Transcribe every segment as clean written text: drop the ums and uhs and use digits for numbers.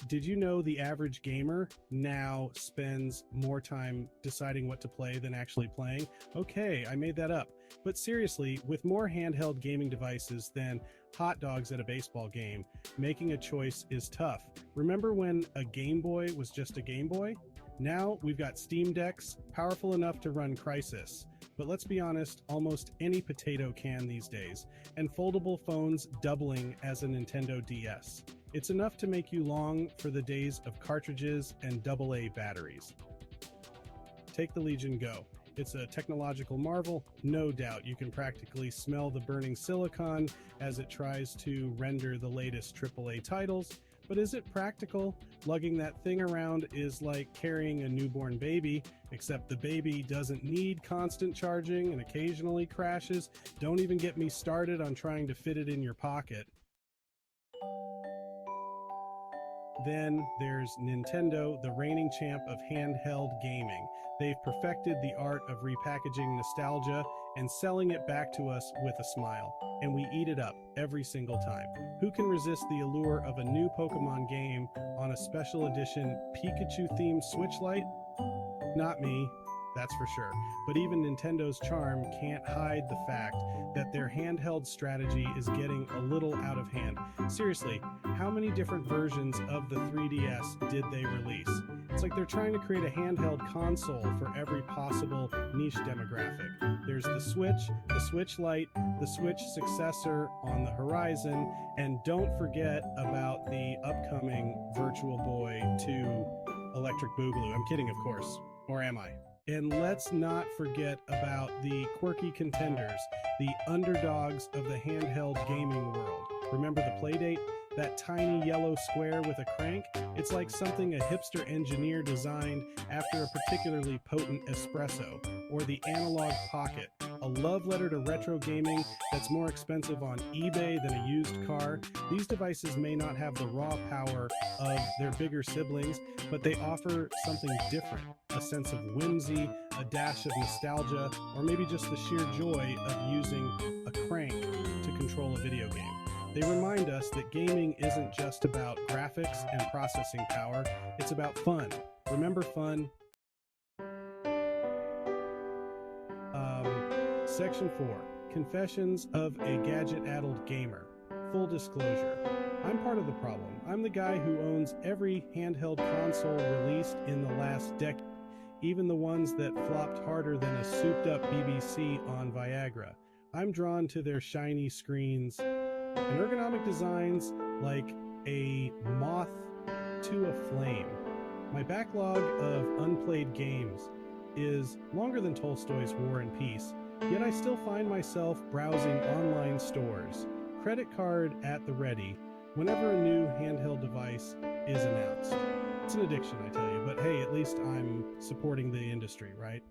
did you know the average gamer now spends more time deciding what to play than actually playing? Okay, I made that up. But seriously, with more handheld gaming devices than hot dogs at a baseball game, making a choice is tough. Remember when a Game Boy was just a Game Boy? Now we've got Steam Decks, powerful enough to run Crysis. But let's be honest, almost any potato can these days, and foldable phones doubling as a Nintendo DS. It's enough to make you long for the days of cartridges and AA batteries. Take the Legion Go. It's a technological marvel, no doubt. You can practically smell the burning silicon as it tries to render the latest AAA titles. But is it practical? Lugging that thing around is like carrying a newborn baby, except the baby doesn't need constant charging and occasionally crashes. Don't even get me started on trying to fit it in your pocket. Then there's Nintendo, the reigning champ of handheld gaming. They've perfected the art of repackaging nostalgia and selling it back to us with a smile, and we eat it up every single time. Who can resist the allure of a new Pokemon game on a special edition Pikachu-themed Switch Lite? Not me, that's for sure. But even Nintendo's charm can't hide the fact that their handheld strategy is getting a little out of hand. Seriously, how many different versions of the 3DS did they release? It's like they're trying to create a handheld console for every possible niche demographic. There's the Switch Lite, the Switch successor on the horizon, and don't forget about the upcoming Virtual Boy 2 Electric Boogaloo. I'm kidding, of course. Or am I? And let's not forget about the quirky contenders, the underdogs of the handheld gaming world. Remember the Playdate? That tiny yellow square with a crank? It's like something a hipster engineer designed after a particularly potent espresso. Or the Analog Pocket, a love letter to retro gaming that's more expensive on eBay than a used car. These devices may not have the raw power of their bigger siblings, but they offer something different, a sense of whimsy, a dash of nostalgia, or maybe just the sheer joy of using a crank to control a video game. They remind us that gaming isn't just about graphics and processing power, it's about fun. Remember fun? Section 4. Confessions of a Gadget-Addled Gamer. Full disclosure. I'm part of the problem. I'm the guy who owns every handheld console released in the last decade, even the ones that flopped harder than a souped-up BBC on Viagra. I'm drawn to their shiny screens and ergonomic designs like a moth to a flame. My backlog of unplayed games is longer than Tolstoy's War and Peace, yet I still find myself browsing online stores, credit card at the ready, whenever a new handheld device is announced. It's an addiction, I tell you, but hey, at least I'm supporting the industry, right?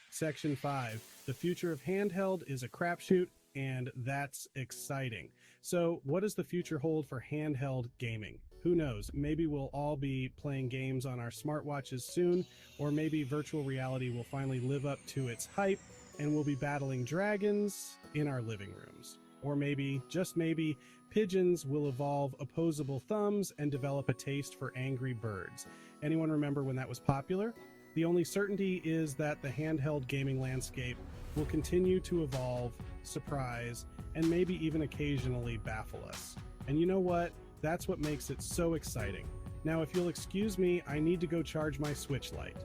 Section 5. The future of handheld is a crapshoot, and that's exciting. So what does the future hold for handheld gaming? Who knows? Maybe we'll all be playing games on our smartwatches soon, or maybe virtual reality will finally live up to its hype and we'll be battling dragons in our living rooms. Or maybe, just maybe, pigeons will evolve opposable thumbs and develop a taste for angry birds. Anyone remember when that was popular? The only certainty is that the handheld gaming landscape will continue to evolve, surprise, and maybe even occasionally baffle us. And you know what? That's what makes it so exciting. Now, if you'll excuse me, I need to go charge my Switch Lite.